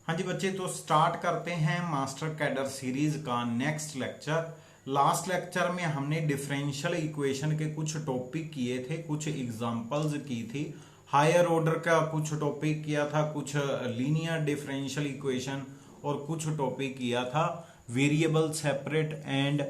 हाँ जी बच्चे, तो स्टार्ट करते हैं मास्टर कैडर सीरीज का नेक्स्ट लेक्चर। लास्ट लेक्चर में हमने डिफरेंशियल इक्वेशन के कुछ टॉपिक किए थे, कुछ एग्जांपल्स की थी। हायर ऑर्डर का कुछ टॉपिक किया था, कुछ लीनियर डिफरेंशियल इक्वेशन, और कुछ टॉपिक किया था variable separate and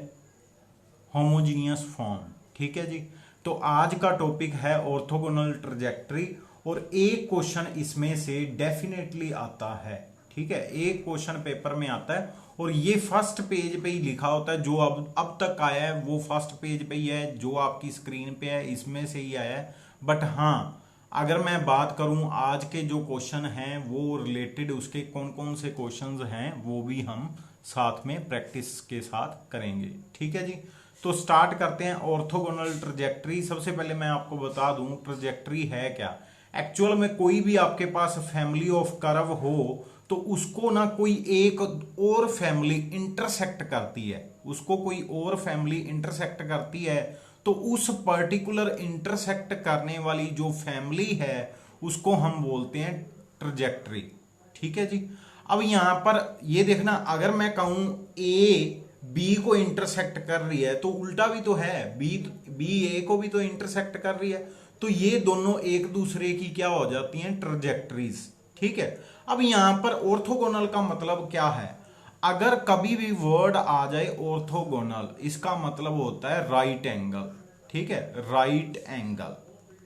homogeneous form. ठीक है जी। तो आज का टॉपिक है ऑर्थोगोनल ट्रजेक्टरी, और एक क्वेश्चन इसमें से डेफिनेटली आता है। ठीक है, एक क्वेश्चन पेपर में आता है और ये फर्स्ट पेज पे ही लिखा होता है। जो अब तक आया है वो फर्स्ट पेज पे ही है, जो आपकी स्क्रीन पे है इसमें से ही आया है। बट हाँ, अगर मैं बात करूं आज के जो क्वेश्चन हैं वो रिलेटेड उसके कौन कौन से क्वेश्चंस हैं वो भी हम साथ में प्रैक्टिस के साथ करेंगे। ठीक है जी। तो स्टार्ट करते हैं ऑर्थोगोनल ट्रजेक्टरी। सबसे पहले मैं आपको बता दूं ट्रजेक्टरी है क्या। एक्चुअल में कोई भी आपके पास फैमिली ऑफ कर्व हो तो उसको ना कोई एक और फैमिली इंटरसेक्ट करती है, उसको कोई और फैमिली इंटरसेक्ट करती है, तो उस पर्टिकुलर इंटरसेक्ट करने वाली जो फैमिली है उसको हम बोलते हैं ट्रजेक्टरी। ठीक है जी। अब यहां पर ये देखना, अगर मैं कहूं ए बी को इंटरसेक्ट कर रही है तो उल्टा भी तो है, बी ए को भी तो इंटरसेक्ट कर रही है, तो ये दोनों एक दूसरे की क्या हो जाती हैं, ट्रजेक्टरीज। ठीक है। अब यहां पर ऑर्थोगोनल का मतलब क्या है। अगर कभी भी वर्ड आ जाए ऑर्थोगोनल, इसका मतलब होता है राइट एंगल। ठीक है, राइट एंगल।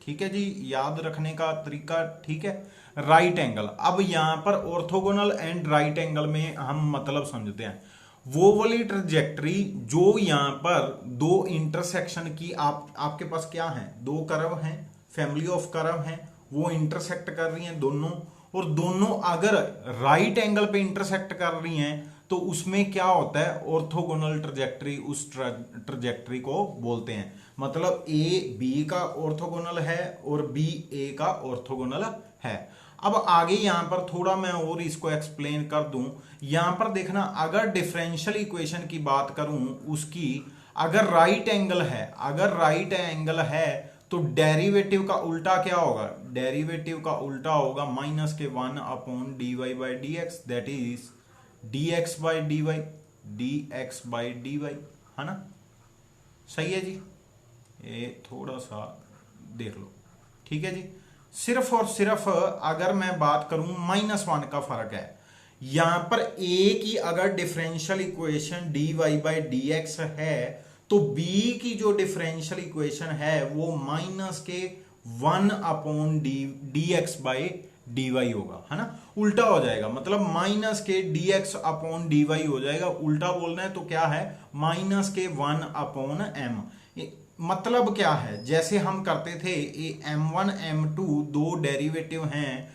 ठीक है जी, याद रखने का तरीका। ठीक है, राइट एंगल। अब यहां पर ऑर्थोगोनल एंड राइट एंगल में हम मतलब समझते हैं वो वाली ट्रजेक्टरी जो यहां पर दो इंटरसेक्शन की आपके पास क्या है, दो कर्व हैं, फैमिली ऑफ कर्व हैं, वो इंटरसेक्ट कर रही हैं दोनों, और दोनों अगर राइट एंगल पे इंटरसेक्ट कर रही हैं तो उसमें क्या होता है, ऑर्थोगोनल ट्रजेक्टरी। उस ट्रजेक्टरी को बोलते हैं, मतलब ए बी का ऑर्थोगोनल है और बी ए का ऑर्थोगोनल है। अब आगे यहां पर थोड़ा मैं और इसको एक्सप्लेन कर दूं। यहां पर देखना, अगर डिफरेंशियल इक्वेशन की बात करूं उसकी, अगर राइट एंगल है, अगर राइट एंगल है तो डेरिवेटिव का उल्टा क्या होगा, डेरिवेटिव का उल्टा होगा माइनस के 1 upon d Y by D x, that is d x by d y, d x by d y, है ना। सही है जी, ये थोड़ा सा देख लो। ठीक है जी। सिर्फ और सिर्फ अगर मैं बात करूं -1 का फर्क है यहां पर। ए की अगर differential equation d Y by D x है तो बी की जो डिफरेंशियल इक्वेशन है वो माइनस के 1 upon d x by d y होगा, है ना। उल्टा हो जाएगा, मतलब माइनस के d x upon d y हो जाएगा। उल्टा बोलना है तो क्या है, माइनस के 1 अपॉन एम। मतलब क्या है, जैसे हम करते थे m1 m2 दो डेरिवेटिव हैं,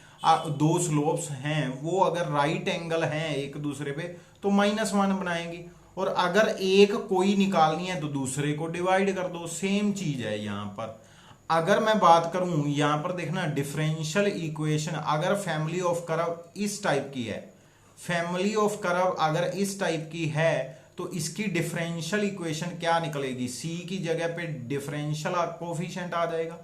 दो स्लोप्स हैं, वो अगर राइट एंगल हैं एक दूसरे पे तो -1 बनाएंगी, और अगर एक कोई निकालनी है तो दूसरे को डिवाइड कर दो। सेम चीज है यहां पर। अगर मैं बात करूं यहां पर देखना, डिफरेंशियल इक्वेशन अगर फैमिली ऑफ कर्व इस टाइप की है, फैमिली ऑफ कर्व अगर इस टाइप की है तो इसकी डिफरेंशियल इक्वेशन क्या निकलेगी, सी की जगह पे डिफरेंशियल कोफिशिएंट आ जाएगा।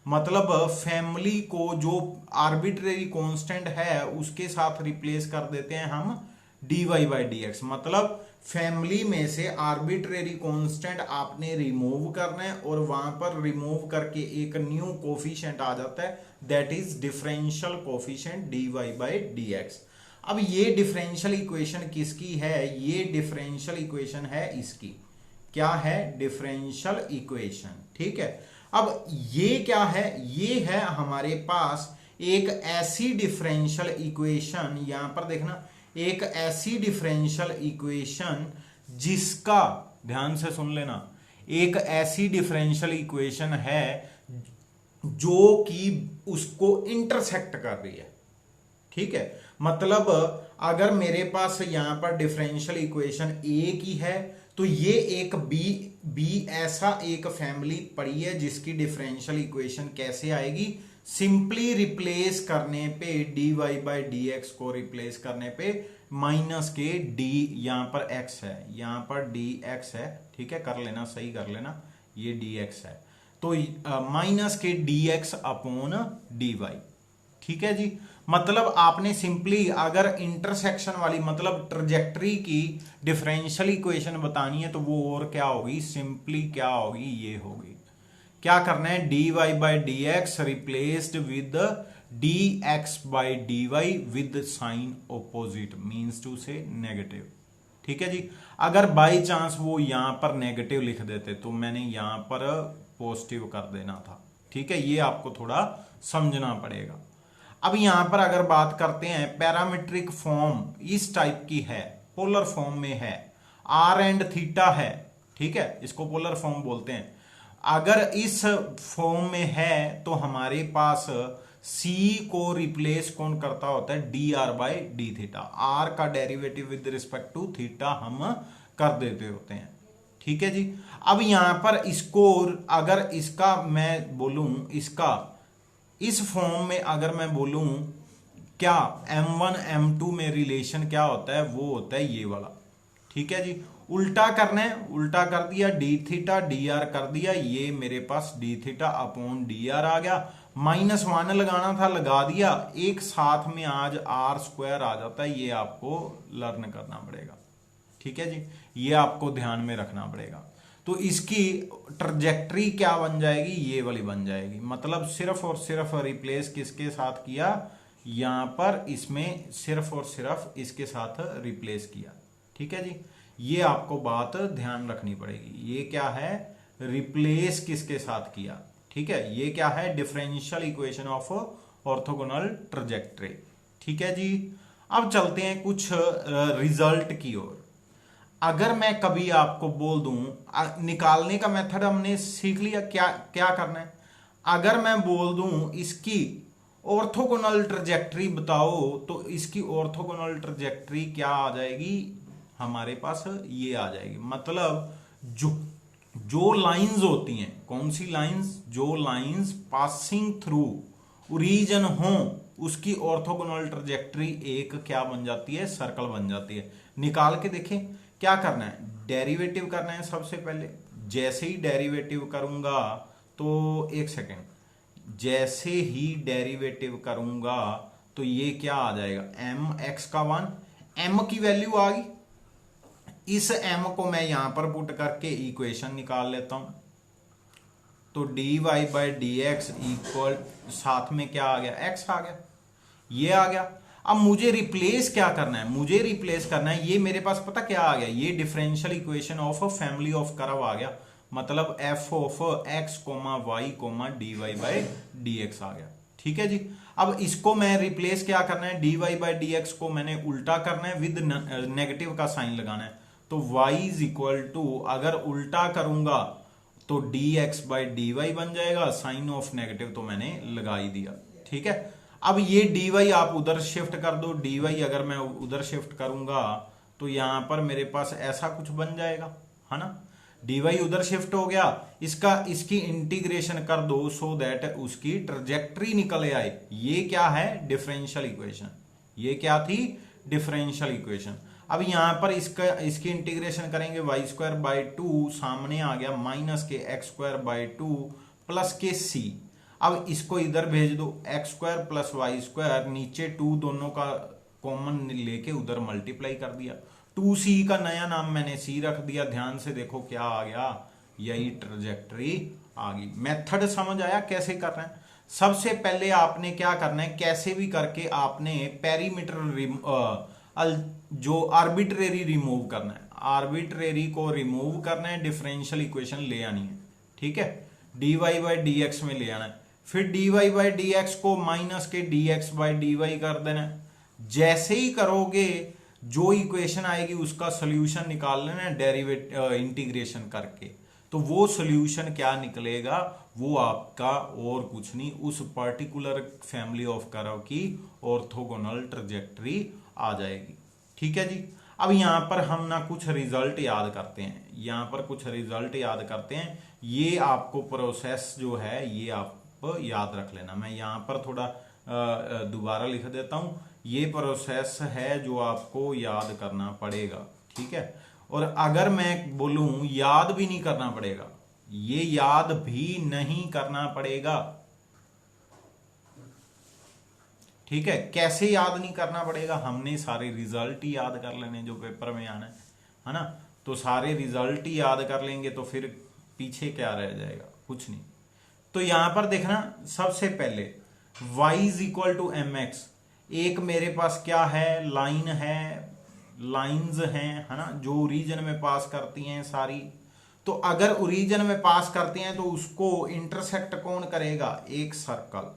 मतलब फैमिली को जो आर्बिट्रेरी कांस्टेंट है उसके साथ रिप्लेस कर देते हैं हम d Y by D x. मतलब फैमिली में से आर्बिट्रेरी कांस्टेंट आपने रिमूव करना है और वहां पर रिमूव करके एक न्यू कोफिशिएंट आ जाता है, that is differential coefficient d Y by D x. अब ये डिफरेंशियल इक्वेशन किसकी है, ये डिफरेंशियल इक्वेशन है इसकी। क्या है, डिफरेंशियल इक्वेशन। ठीक है। अब ये क्या है, ये है हमारे पास एक ऐसी डिफरेंशियल इक्वेशन, यहां पर देखना, एक ऐसी डिफरेंशियल इक्वेशन जिसका, ध्यान से सुन लेना, एक ऐसी डिफरेंशियल इक्वेशन है जो कि उसको इंटरसेक्ट कर रही है। ठीक है, मतलब अगर मेरे पास यहां पर डिफरेंशियल इक्वेशन ए की है तो ये एक बी ऐसा एक फैमिली पड़ी है जिसकी डिफरेंशियल इक्वेशन कैसे आएगी, सिंपली रिप्लेस करने पे d Y by D x को रिप्लेस करने पे माइनस के डी, यहां पर एक्स है, यहां पर डी एक्स है। ठीक है, कर लेना, सही कर लेना, ये डी एक्स है तो माइनस के d x upon d y. ठीक है जी। मतलब आपने सिंपली अगर इंटरसेक्शन वाली मतलब ट्रजेक्टरी की डिफरेंशियल इक्वेशन बतानी है तो वो और क्या होगी, सिंपली क्या होगी, ये होगी। क्या करना है, d Y by D x replaced with d x by d y with sign opposite, means to say negative. ठीक है जी। अगर बाई चांस वो यहां पर नेगेटिव लिख देते तो मैंने यहां पर पॉजिटिव कर देना था। ठीक है, ये आपको थोड़ा समझना पड़ेगा। अब यहां पर अगर बात करते हैं, पैरामीट्रिक फॉर्म इस टाइप की है, पोलर फॉर्म में है, आर एंड थीटा है। ठीक है, इसको पोलर फॉर्म बोलते हैं। अगर इस फॉर्म में है तो हमारे पास सी को रिप्लेस कौन करता होता है, D R by D theta. R का derivative with respect to theta हम कर देते होते हैं। ठीक है जी। अब यहां पर इसको अगर इसका मैं बोलूं, इसका इस फॉर्म में अगर मैं बोलूं क्या M1 M2 में रिलेशन क्या होता है, वो होता है ये वाला। ठीक है जी। उल्टा करना है, उल्टा कर दिया, डी थीटा डी आर कर दिया, ये मेरे पास D theta upon D R आ गया। -1 लगाना था, लगा दिया, एक साथ में आज आर स्क्वायर आ जाता है। ये आपको लर्न करना पड़ेगा। ठीक है जी, ये आपको ध्यान में रखना पड़ेगा। तो इसकी ट्रजेक्टरी क्या बन जाएगी, ये वाली बन जाएगी। मतलब सिर्फ और सिर्फ रिप्लेस किसके साथ किया, यहां पर इसमें सिर्फ और सिर्फ इसके साथ रिप्लेस किया। ठीक है जी, ये आपको बात ध्यान रखनी पड़ेगी। ये क्या है, रिप्लेस किसके साथ किया। ठीक है, ये क्या है, differential equation of orthogonal trajectory. ठीक है जी। अब चलते हैं कुछ रिजल्ट की ओर। अगर मैं कभी आपको बोल दूं, निकालने का मेथड हमने सीख लिया, क्या क्या करना है। अगर मैं बोल दूं इसकी ऑर्थोगोनल ट्रजेक्टरी बताओ, तो इसकी ऑर्थोगोनल ट्रजेक्टरी क्या आ जाएगी हमारे पास, ये आ जाएगी। मतलब जो लाइंस होती हैं, कौन सी लाइंस, जो लाइंस पासिंग थ्रू ओरिजिन हो, उसकी ऑर्थोगोनल ट्रजेक्टरी एक क्या बन जाती है, सर्कल बन जाती है। निकाल के देखें। क्या करना है, डेरिवेटिव करना है सबसे पहले। जैसे ही डेरिवेटिव करूंगा तो एक सेकेंड, जैसे ही डेरिवेटिव करूंगा तो ये क्या आ जाएगा, एम एक्स का 1, एम की वैल्यू आ गई। इस एम को मैं यहां पर पुट करके इक्वेशन निकाल लेता हूं। तो d Y by D x equal, साथ में क्या आ गया, एक्स आ गया, ये आ गया। अब मुझे रिप्लेस क्या करना है, मुझे रिप्लेस करना है, ये मेरे पास पता क्या आ गया, ये differential equation of family of curve आ गया। मतलब F of X comma Y comma D Y by D X आ गया। ठीक है जी। अब इसको मैं रिप्लेस क्या करना है, d Y by D x को मैंने उल्टा करना है, विद नेगेटिव का साइन लगाना है। तो y इज इक्वल टू, अगर उल्टा करूंगा तो d x by d y बन जाएगा, साइन ऑफ नेगेटिव तो मैंने लगा ही दिया। ठीक है। अब ये डी वाई आप उधर शिफ्ट कर दो, डी वाई अगर मैं उधर शिफ्ट करूंगा तो यहां पर मेरे पास ऐसा कुछ बन जाएगा, है ना। डी वाई उधर शिफ्ट हो गया, इसकी इंटीग्रेशन कर दो सो दैट उसकी ट्रजेक्टरी निकल आए। ये क्या है, डिफरेंशियल इक्वेशन। ये क्या थी, डिफरेंशियल इक्वेशन। अब यहां पर इसकी इंटीग्रेशन करेंगे, वाई स्क्वायर बाई 2 सामने आ गया, माइनस के एक्स स्क्वायर बाई 2 प्लस के सी। अब इसको इधर भेज दो, x square plus y square, नीचे 2 दोनों का कॉमन लेके उधर मल्टीप्लाई कर दिया। 2c का नया नाम मैंने c रख दिया। ध्यान से देखो क्या आ गया, यही ट्रजेक्टरी आ गई। मेथड समझ आया कैसे कर रहे हैं। सबसे पहले आपने क्या करना है, कैसे भी करके आपने पेरीमीटर जो आर्बिट्रेरी रिमूव करना है, आर्बिट्रेरी को रिमूव करना है, डिफरेंशियल इक्वेशन ले आनी है। ठीक है, d Y by D x में ले आना है, फिर d Y by D x को माइनस के d x by d y कर देना है। जैसे ही करोगे जो इक्वेशन आएगी उसका सोल्यूशन निकाल लेना है, डेरिवेटिव इंटीग्रेशन करके। तो वो सोल्यूशन क्या निकलेगा, वो आपका और कुछ नहीं, उस पर्टिकुलर फैमिली ऑफ कर्व की ऑर्थोगोनल ट्रजेक्टरी आ जाएगी। ठीक है जी। अब यहां पर हम ना कुछ रिजल्ट याद करते हैं, यहां पर कुछ रिजल्ट याद करते हैं। ये आपको प्रोसेस जो है ये आप याद रख लेना। मैं यहां पर थोड़ा दोबारा लिख देता हूं। ये प्रोसेस है जो आपको याद करना पड़ेगा। ठीक है। और अगर मैं बोलूं याद भी नहीं करना पड़ेगा, ये याद भी नहीं करना पड़ेगा। ठीक है, कैसे याद नहीं करना पड़ेगा, हमने सारे रिजल्ट ही याद कर लेने जो पेपर में आना है ना। तो सारे रिजल्ट ही याद कर लेंगे तो फिर पीछे क्या रह जाएगा, कुछ नहीं। तो यहां पर देखना, सबसे पहले y is equal to m x, एक मेरे पास क्या है, लाइन है, लाइंस हैं, है ना, जो ओरिजिन में पास करती हैं सारी। तो अगर ओरिजिन में पास करती हैं तो उसको इंटरसेक्ट कौन करेगा, एक सर्कल,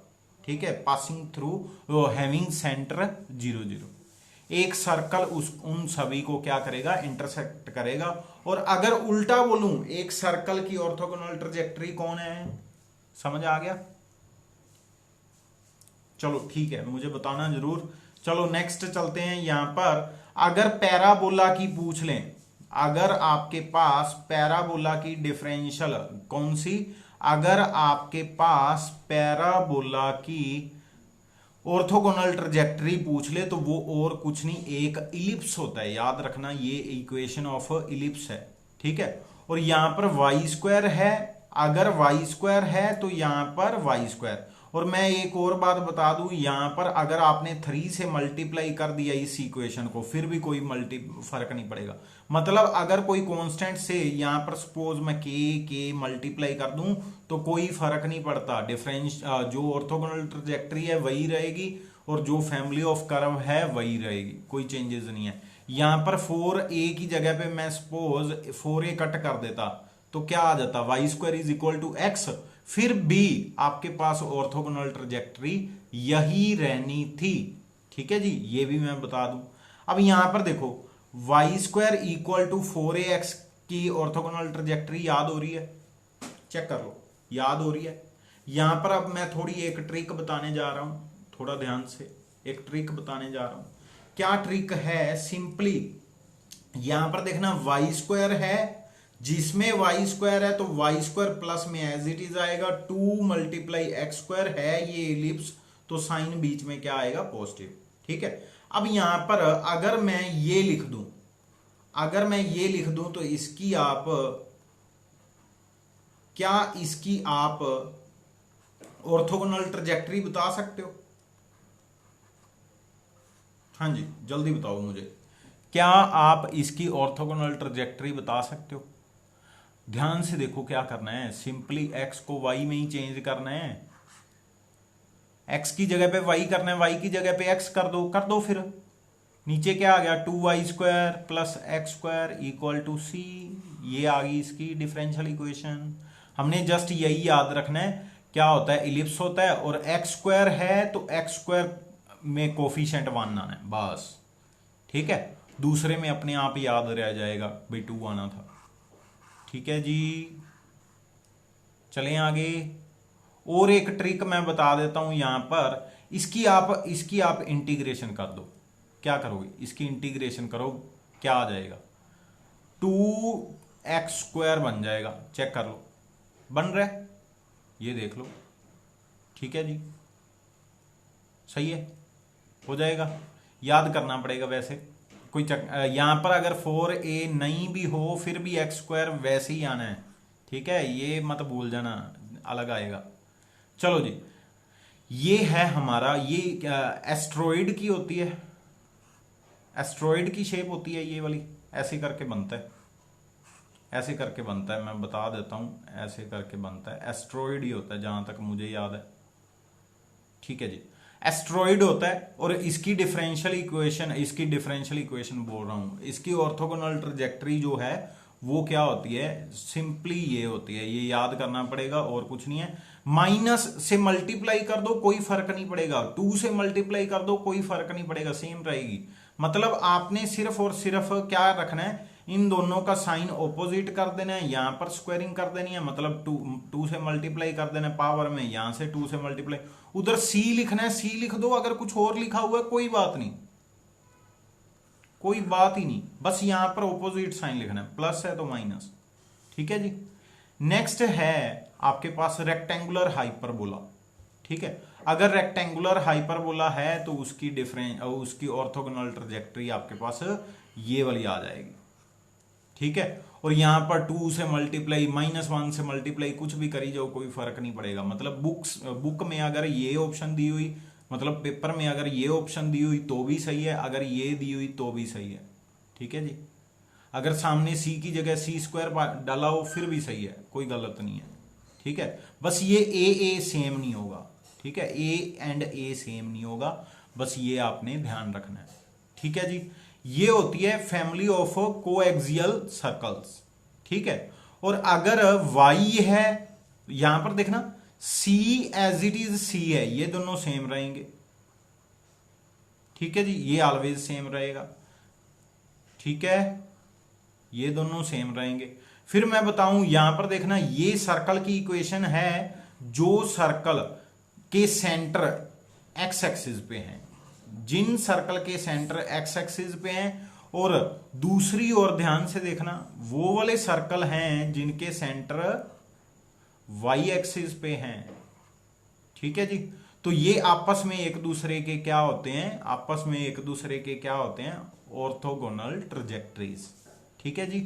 ठीक है, पासिंग थ्रू हैविंग सेंटर 0 0, एक सर्कल उन सभी को क्या करेगा, इंटरसेक्ट करेगा। और अगर उल्टा बोलूं, एक सर्कल की ऑर्थोगोनल ट्रैजेक्टरी कौन है, समझ आ गया? चलो ठीक है, मुझे बताना जरूर। चलो नेक्स्ट चलते हैं। यहां पर अगर पैराबोला की पूछ लें, अगर आपके पास पैराबोला की डिफरेंशियल कौन सी, अगर आपके पास पैराबोला की ऑर्थोगोनल ट्रैजेक्टरी पूछ ले तो वो और कुछ नहीं, एक इलिप्स होता है, याद रखना ये इक्वेशन ऑफ इलिप्स है, ठीक है। और यहां पर वाई स्क्वायर है, अगर वाई स्क्वायर है तो यहां पर वाई स्क्वायर। और मैं एक और बात बता दूं, यहां पर अगर आपने 3 से मल्टीप्लाई कर दिया इस इक्वेशन को, फिर भी कोई फर्क नहीं पड़ेगा। मतलब अगर कोई कांस्टेंट से यहां पर सपोज मैं के मल्टीप्लाई कर दूं तो कोई फर्क नहीं पड़ता, डिफरेंस जो ऑर्थोगोनल ट्रैजेक्टरी है वही रहेगी और जो फैमिली ऑफ कर्व है वही रहेगी, कोई चेंजेस नहीं है। यहां पर 4a की जगह पे मैं सपोज 4a कट कर देता तो क्या आ जाता, y square is equal to x, फिर भी आपके पास ऑर्थोगोनल ट्रैजेक्टरी यही रहनी थी, ठीक है जी, ये भी मैं बता दूं। अब यहां पर देखो, Y square equal to 4ax की ऑर्थोगोनल ट्रैजेक्टरी याद हो रही है, चेक कर लो, याद हो रही है। यहां पर अब मैं थोड़ी एक ट्रिक बताने जा रहा हूं, थोड़ा ध्यान से एक ट्रिक बताने जा रहा हूं। क्या ट्रिक है, सिंपली यहां पर देखना, वाई स्क्वायर है, जिसमें वाई स्क्वायर है तो वाई स्क्वायर प्लस में एज इट इज आएगा, 2 मल्टीप्लाई एक्स स्क्वायर है ये एलिप्स, तो साइन बीच में क्या आएगा, पॉजिटिव, ठीक है। अब यहां पर अगर मैं ये लिख दूं, अगर मैं ये लिख दूं तो इसकी आप क्या, इसकी आप ऑर्थोगोनल ट्रैजेक्टरी बता सकते हो? हाँ जी, जल्दी बताओ मुझे, क्या आप इसकी ऑर्थोगोनल ट्रैजेक्टरी बता सकते हो? ध्यान से देखो क्या करना है, सिंपली x को y में ही चेंज करना है, x की जगह पे y करना है, y की जगह पे x कर दो, फिर नीचे क्या आ गया, 2y square plus x square equal to c, ये आ गई इसकी डिफरेंशियल इक्वेशन। हमने जस्ट यही याद रखना है, क्या होता है, इलिप्स होता है और एक्स स्क्वायर है तो एक्स स्क्वायर में कोफिशिएंट 1 आना है बस, ठीक है, दूसरे में अपने आप याद रह जाएगा भाई 2 आना था, ठीक है जी। चलें आगे, और एक ट्रिक मैं बता देता हूं यहां पर, इसकी आप इंटीग्रेशन कर दो, क्या करोगे, इसकी इंटीग्रेशन करो, क्या आ जाएगा, 2x स्क्वायर बन जाएगा, चेक कर लो, बन रहा है, ये देख लो, ठीक है जी, सही है, हो जाएगा, याद करना पड़ेगा वैसे कोई यहां पर अगर 4a नहीं भी हो फिर भी एक्स स्क्वायर वैसे ही आना है, ठीक है, ये मत भूल जाना, अलग आएगा। चलो जी, ये है हमारा, ये एस्ट्रॉइड की होती है, एस्ट्रॉइड की शेप होती है ये वाली, ऐसे करके बनता है, ऐसे करके बनता है, मैं बता देता हूं, ऐसे करके बनता है, एस्ट्रॉइड ही होता है जहां तक मुझे याद है, ठीक है जी, एस्ट्रॉइड होता है। और इसकी डिफरेंशियल इक्वेशन बोल रहा हूं, इसकी ऑर्थोगोनल ट्रैजेक्टरी जो है वो क्या होती है, सिंपली ये होती है, ये याद करना पड़ेगा और कुछ नहीं है। माइनस से मल्टीप्लाई कर दो कोई फर्क नहीं पड़ेगा, 2 से मल्टीप्लाई कर दो कोई फर्क नहीं पड़ेगा, सेम रहेगी। मतलब आपने सिर्फ और सिर्फ क्या रखना है, इन दोनों का साइन ऑपोजिट कर देना है, यहां पर स्क्वायरिंग कर देनी है, मतलब 2 से मल्टीप्लाई कर देना है पावर में, यहां से 2 से मल्टीप्लाई, उधर c लिखना है, c लिख दो, अगर कुछ और लिखा हुआ है कोई बात नहीं, कोई बात ही नहीं, बस यहां पर ऑपोजिट साइन लिखना है, प्लस है तो माइनस, ठीक है जी। नेक्स्ट है आपके पास रेक्टेंगुलर हाइपरबोला, ठीक है, अगर रेक्टेंगुलर हाइपरबोला है तो उसकी ऑर्थोगोनल ट्रैजेक्टरी आपके पास ये वाली आ जाएगी, ठीक है। और यहां पर 2 से मल्टीप्लाई, -1 से मल्टीप्लाई, कुछ भी करी जाओ कोई फर्क नहीं पड़ेगा। मतलब बुक में अगर ये ऑप्शन दी हुई, मतलब पेपर में अगर ये ऑप्शन दी हुई तो भी सही है, अगर ये दी हुई तो भी सही है। ठीक है जी, अगर सामने सी की जगह सी स्क्वायर डाला हो फिर भी सही है, कोई गलत नहीं है। ठीक है, बस ये ए सेम नहीं होगा। ठीक है, ए एंड ए सेम नहीं होगा, बस ये आपने ध्यान रखना है। ठीक है जी, ये होती है फैमिली ऑफ कोएक्सियल सर्कल्स। ठीक है, और अगर वाई है, यहां पर देखना सी एज इट इज सी है, ये दोनों सेम रहेंगे। ठीक है जी, ये ऑलवेज सेम रहेगा। ठीक है, ये दोनों सेम रहेंगे। फिर मैं बताऊं, यहां पर देखना ये सर्कल की इक्वेशन है जो सर्कल के सेंटर एक्स एक्सिस पे हैं, जिन सर्कल के सेंटर एक्स एक्सिस पे हैं, और दूसरी ओर ध्यान से देखना वो वाले सर्कल हैं जिनके सेंटर वाई एक्सिस पे हैं। ठीक है जी, तो ये आपस में एक दूसरे के क्या होते हैं, आपस में एक दूसरे के क्या होते हैं, ऑर्थोगोनल ट्रजेक्टरीज। ठीक है जी,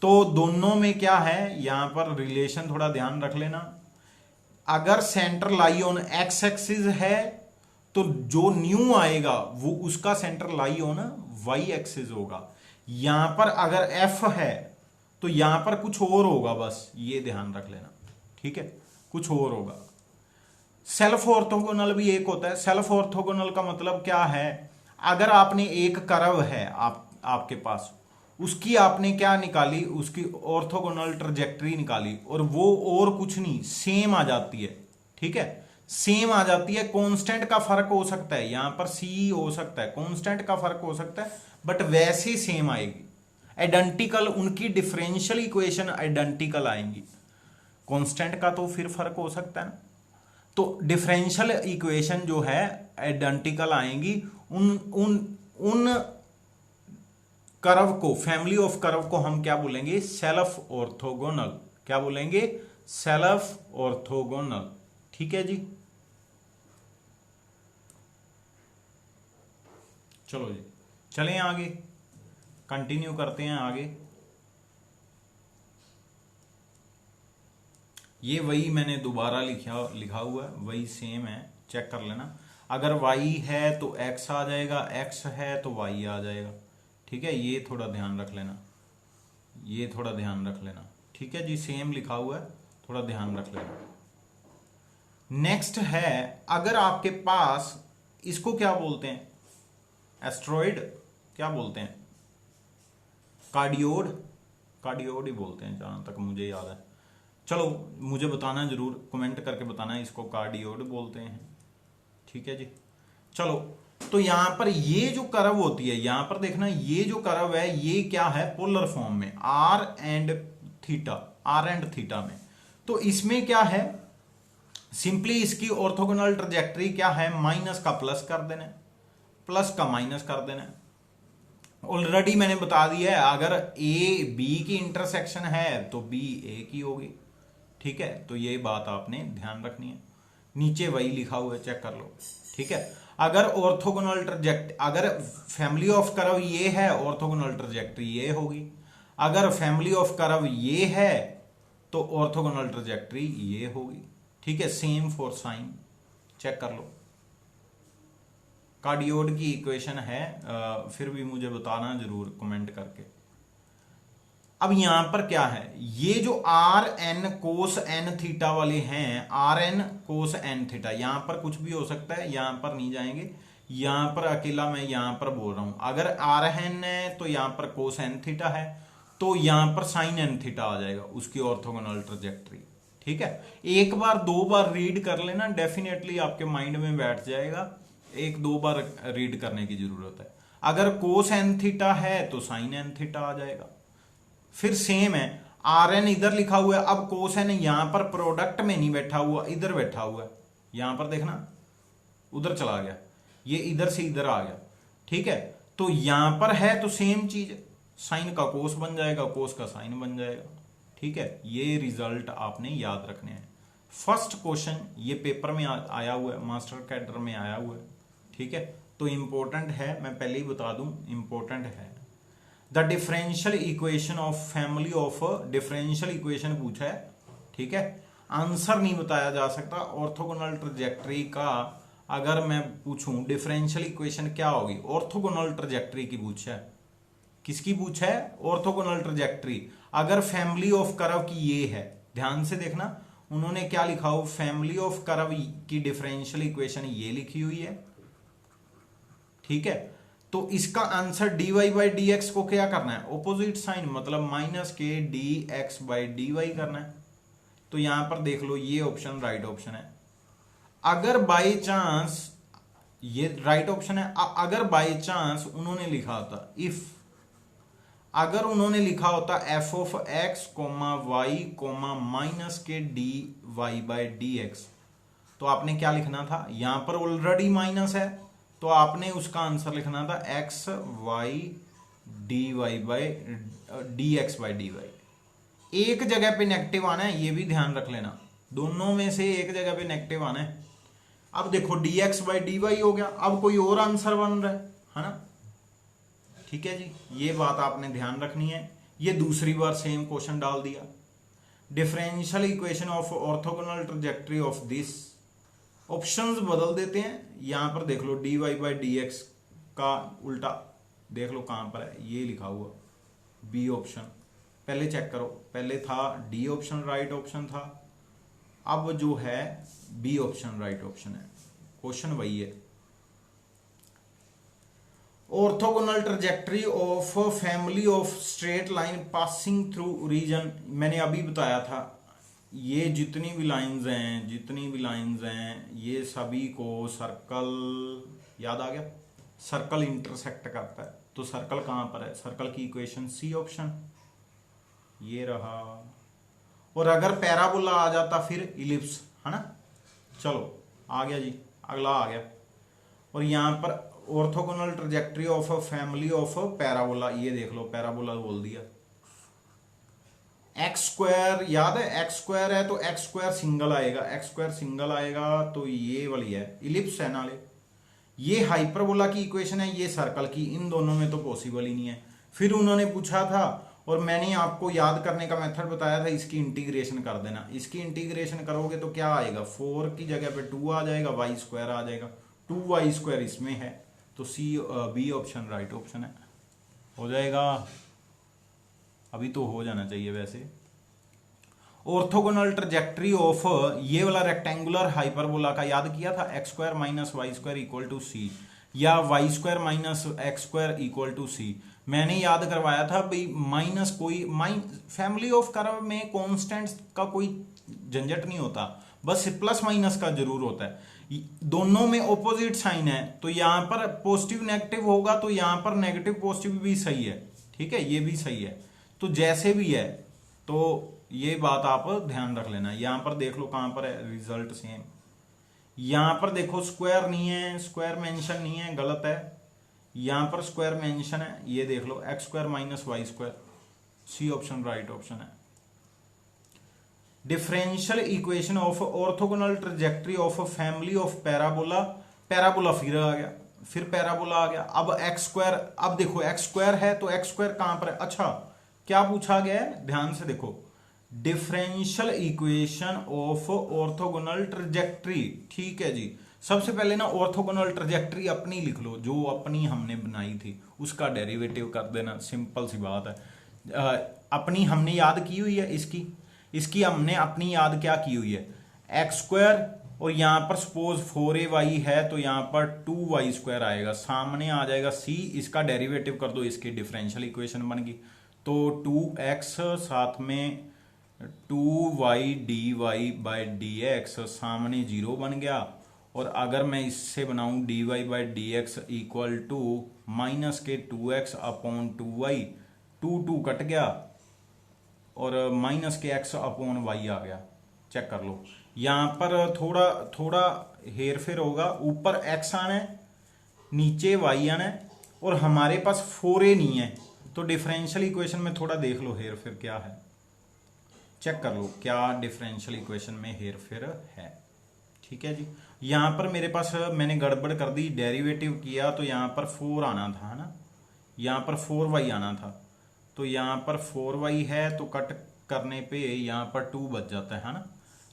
तो दोनों में क्या है, यहां पर रिलेशन थोड़ा ध्यान रख लेना। अगर centre lie on x axis है तो जो न्यू आएगा वो उसका centre lie on y axis होगा। यहां पर अगर एफ है तो यहां पर कुछ और होगा, बस ये ध्यान रख लेना। ठीक है, कुछ और होगा। सेल्फ ऑर्थोगोनल भी एक होता है। सेल्फ ऑर्थोगोनल का मतलब क्या है, अगर आपने एक कर्व है आपके पास, उसकी आपने क्या निकाली, उसकी ऑर्थोगोनल ट्रजेक्टरी निकाली, और वो और कुछ नहीं सेम आ जाती है। ठीक है, सेम आ जाती है। कांस्टेंट का फर्क हो सकता है, यहां पर सी हो सकता है, कांस्टेंट का फर्क हो सकता है, बट वैसे सेम आएगी, आइडेंटिकल, उनकी डिफरेंशियल इक्वेशन आइडेंटिकल आएंगी। कांस्टेंट का तो फिर फर्क हो सकता है ना, तो डिफरेंशियल इक्वेशन जो है आइडेंटिकल आएंगी। उन कर्व को, फैमिली ऑफ कर्व को हम क्या बोलेंगे, सेल्फ ऑर्थोगोनल। क्या बोलेंगे, सेल्फ ऑर्थोगोनल। ठीक है जी, चलो जी चलें आगे, कंटिन्यू करते हैं आगे। ये वही मैंने दोबारा लिखा हुआ है, वही सेम है, चेक कर लेना। अगर y है तो x आ जाएगा, x है तो y आ जाएगा। ठीक है, ये थोड़ा ध्यान रख लेना, ये थोड़ा ध्यान रख लेना। ठीक है जी, सेम लिखा हुआ है, थोड़ा ध्यान रख लेना। नेक्स्ट है, अगर आपके पास, इसको क्या बोलते हैं, एस्ट्रॉइड क्या बोलते हैं, कार्डियोड, कार्डियोड ही बोलते हैं जहां तक मुझे याद है। चलो मुझे बताना जरूर, कमेंट करके बताना इसको कार्डियोड बोलते हैं। ठीक है जी, चलो तो यहां पर ये जो कर्व होती है, यहां पर देखना ये जो कर्व है ये क्या है, पोलर फॉर्म में, आर एंड थीटा में। तो इसमें क्या है, सिंपली इसकी ऑर्थोगोनल ट्रजेक्टरी क्या है, माइनस का प्लस कर देना, प्लस का माइनस कर देना। ऑलरेडी मैंने बता दिया है, अगर ए बी की इंटरसेक्शन है तो बी ए की होगी। ठीक है, तो ये बात आपने ध्यान रखनी है। नीचे वही लिखा हुआ है, चेक कर लो। ठीक है, अगर ऑर्थोगोनल ट्रजेक्ट, अगर फैमिली ऑफ कर्व ये है, ऑर्थोगोनल ट्रजेक्टरी ये होगी। अगर फैमिली ऑफ कर्व ये है तो ऑर्थोगोनल ट्रजेक्टरी ये होगी। ठीक है, सेम फॉर साइन, चेक कर लो। कार्डियोड की इक्वेशन है, फिर भी मुझे बताना जरूर कमेंट करके। अब यहां पर क्या है, ये जो r n cos n theta वाले हैं, r n cos n theta, यहां पर कुछ भी हो सकता है, यहां पर नहीं जाएंगे, यहां पर अकेला मैं यहां पर बोल रहा हूं। अगर आर एन है तो यहां पर कोस एन थीटा है, तो यहां पर साइन एन थीटा आ जाएगा, उसकी ऑर्थोगोनल ट्रजेक्टरी। ठीक है, एक बार दो बार रीड कर लेना, डेफिनेटली आपके माइंड में बैठ जाएगा, एक दो बार रीड करने की जरूरत है। अगर कोस एन थीटा है तो साइन एन थीटा आ जाएगा। फिर सेम है, आर एन इधर लिखा हुआ है, अब कोस एन यहां पर प्रोडक्ट में नहीं बैठा हुआ, इधर बैठा हुआ है, यहां पर देखना उधर चला गया, ये इधर से इधर आ गया। ठीक है, तो यहां पर है तो सेम चीज, साइन का कोस बन जाएगा, कोस का साइन बन जाएगा। ठीक है, ये रिजल्ट आपने याद रखने हैं। फर्स्ट क्वेश्चन ये पेपर में आया हुआ है, मास्टर कैडर में आया हुआ है। ठीक है, तो इंपॉर्टेंट है, मैं पहले ही बता दूं इंपॉर्टेंट है। The differential equation of family of, differential equation पूछा है। ठीक है, आंसर नहीं बताया जा सकता, ऑर्थोगोनल ट्रजेक्टरी का अगर मैं पूछूं डिफरेंशियल इक्वेशन क्या होगी, ऑर्थोगोनल ट्रजेक्टरी की पूछा है। किसकी पूछा है? Orthogonal trajectory. अगर फैमिली ऑफ कर्व की ये है, ध्यान से देखना उन्होंने क्या लिखा हो, फैमिली ऑफ कर्व की डिफरेंशियल इक्वेशन ये लिखी हुई है, ठीक है। तो इसका answer dy by D x को क्या करना है, ऑपोजिट साइन, मतलब माइनस के d x by d y करना है। तो यहां पर देख लो ये ऑप्शन राइट ऑप्शन है। अगर बाई चांस ये राइट ऑप्शन है, अगर बाई चांस उन्होंने लिखा होता अगर उन्होंने लिखा होता F of X comma Y comma minus के D Y by D X, तो आपने क्या लिखना था, यहां पर ऑलरेडी माइनस है तो आपने उसका आंसर लिखना था x y d Y by D x by d y. एक जगह पे नेगेटिव आना है, ये भी ध्यान रख लेना, दोनों में से एक जगह पे नेगेटिव आना है। अब देखो d x by d y हो गया, अब कोई और आंसर बन रहा है ना, ठीक है जी, ये बात आपने ध्यान रखनी है। ये दूसरी बार सेम क्वेश्चन डाल दिया, differential equation of orthogonal trajectory of this, options बदल देते हैं। यहां पर देख लो D Y by D X का उल्टा देख लो कहां पर है, ये लिखा हुआ बी ऑप्शन, पहले चेक करो, पहले था डी ऑप्शन राइट ऑप्शन था, अब जो है बी ऑप्शन राइट ऑप्शन है, क्वेश्चन वही है। Orthogonal trajectory of family of straight line passing through origin, मैंने अभी बताया था, ये जितनी भी लाइंस हैं ये सभी को सर्कल, याद आ गया, सर्कल इंटरसेक्ट करता है। तो सर्कल कहां पर है, सर्कल की इक्वेशन सी ऑप्शन, ये रहा। और अगर पैराबोला आ जाता फिर इलिप्स, है ना। चलो आ गया जी, अगला आ गया। और यहां पर orthogonal trajectory of family of parabola, ये देख लो पैराबोला बोल दिया। एक्स स्क्वायर याद है, एक्स स्क्वायर है तो एक्स स्क्वायर सिंगल आएगा, एक्स स्क्वायर सिंगल आएगा तो ये वाली है इलिप्स है नाले। ये हाइपरबोला की इक्वेशन है, ये सर्कल की, इन दोनों में तो पॉसिबल ही नहीं है। फिर उन्होंने पूछा था और मैंने आपको याद करने का मेथड बताया था, इसकी इंटीग्रेशन कर देना। इसकी इंटीग्रेशन करोगे तो क्या आएगा, 4 की जगह पे 2 आ जाएगा, वाई स्क्वायर आ जाएगा, 2y स्क्वायर इसमें है, तो C B option right option है, हो जाएगा। अभी तो हो जाना चाहिए वैसे। ऑर्थोगोनल ट्रजेक्टरी ऑफ ये वाला रेक्टेंगुलर हाइपरबोला का याद किया था, X square minus Y square equal to C, या Y square minus X square equal to C. मैंने याद करवाया था भाई माइनस कोई फैमिली ऑफ कर्व में कॉन्स्टेंट्स का कोई झंझट नहीं होता, बस प्लस माइनस का जरूर होता है। दोनों में ऑपोजिट साइन है तो यहां पर पॉजिटिव नेगेटिव होगा, तो यहां पर नेगेटिव पॉजिटिव भी सही है, ठीक है, ये भी सही है। तो जैसे भी है तो ये बात आप ध्यान रख लेना। यहां पर देख लो कहां पर है, रिजल्ट सेम। यहां पर देखो स्क्वायर नहीं है, स्क्वायर मेंशन नहीं है, गलत है। यहां पर स्क्वायर मेंशन है, ये देख लो X square minus Y square, C option right option है। Differential equation of orthogonal trajectory of family of parabola, parabola फिर आ गया, फिर पैराबोला आ गया। अब एक्स स्क्वायर, अब देखो एक्स स्क्वायर है तो एक्स स्क्वायर कहां पर है, अच्छा क्या पूछा गया है, ध्यान से देखो, differential equation of orthogonal trajectory, ठीक है जी। सबसे पहले ना ऑर्थोगोनल ट्रजेक्टरी अपनी लिख लो, जो अपनी हमने बनाई थी उसका डेरिवेटिव कर देना, सिंपल सी बात है। अपनी हमने याद की हुई है, इसकी हमने अपनी याद क्या की हुई है, एक्स स्क्वायर, और यहां पर सपोज 4ay है तो यहां पर 2y स्क्वायर आएगा, सामने आ जाएगा c, इसका डेरिवेटिव कर दो, इसकी डिफरेंशियल इक्वेशन बन गई। तो 2x साथ में 2y dy बाई dx, सामने 0 बन गया। और अगर मैं इससे बनाऊं dy by dx equal to minus के 2x अपॉन 2y, 2 कट गया और माइनस के x अपॉन y आ गया, चेक कर लो। यहां पर थोड़ा हेर फेर होगा, ऊपर x आना है नीचे y आना है, और हमारे पास 4a नहीं है, तो डिफरेंशियल इक्वेशन में थोड़ा देख लो हेर फेर क्या है, चेक कर लो क्या डिफरेंशियल इक्वेशन में हेर फेर है, ठीक है जी। यहां पर मेरे पास मैंने गड़बड़ कर दी, डेरिवेटिव किया तो यहां पर 4 आना था, है ना, यहां पर 4y आना था, तो यहां पर 4y है तो कट करने पे यहां पर 2 बच जाता है ना।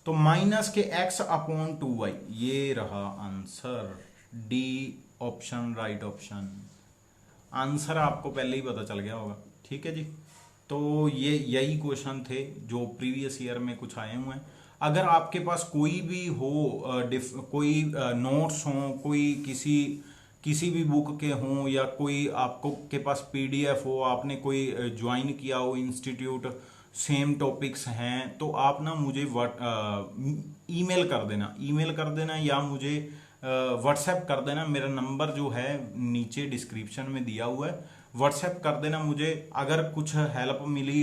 तो माइनस के x/2y, ये रहा answer, D option right option. Answer आपको पहले ही पता चल गया होगा, ठीक है जी। तो ये यही क्वेश्चन थे जो प्रीवियस ईयर में कुछ आए हुए हैं। अगर आपके पास कोई भी हो कोई नोट्स हो, कोई किसी भी बुक के हों, या कोई आपको के पास पीडीएफ हो, आपने कोई ज्वाइन किया हो इंस्टीट्यूट, सेम टॉपिक्स हैं, तो आप ना मुझे ईमेल कर देना या मुझे व्हाट्सएप कर देना। मेरा नंबर जो है नीचे डिस्क्रिप्शन में दिया हुआ है, व्हाट्सएप कर देना मुझे। अगर कुछ हेल्प मिली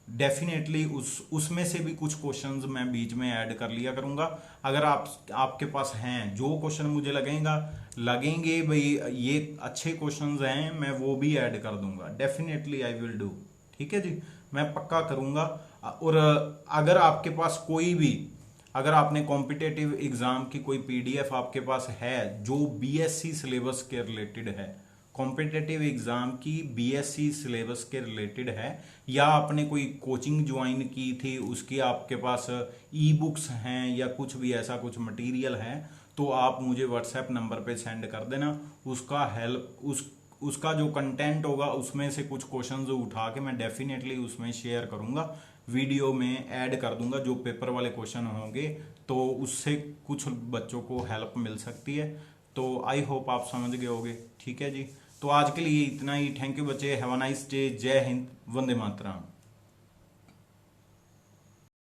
डेफिनेटली उसमें से भी कुछ क्वेश्चंस मैं बीच में ऐड कर लिया करूंगा। अगर आपके पास हैं जो क्वेश्चन मुझे लगेंगे भाई ये अच्छे क्वेश्चंस हैं, मैं वो भी ऐड कर दूंगा, डेफिनेटली आई विल डू, ठीक है जी, मैं पक्का करूंगा। और अगर आपके पास अगर आपने कॉम्पिटेटिव एग्जाम की कोई पीडीएफ आपके पास है जो बीएससी सिलेबस के रिलेटेड है, कॉम्पिटेटिव एग्जाम की बीएससी सिलेबस के रिलेटेड है, या आपने कोई कोचिंग ज्वाइन की थी उसकी आपके पास ई बुक्स हैं या कुछ भी ऐसा कुछ मटेरियल है, तो आप मुझे व्हाट्सएप नंबर पे सेंड कर देना। उसका जो कंटेंट होगा उसमें से कुछ क्वेश्चंस उठा के मैं डेफिनेटली उसमें शेयर करूंगा, वीडियो में ऐड कर दूंगा जो पेपर वाले क्वेश्चन होंगे, तो उससे कुछ बच्चों को हेल्प मिल सकती है। तो आई होप आप समझ गए होगे, ठीक है जी। तो आज के लिए इतना ही, थैंक यू बच्चे, हैव अ नाइस डे, जय हिंद, वंदे मातरम।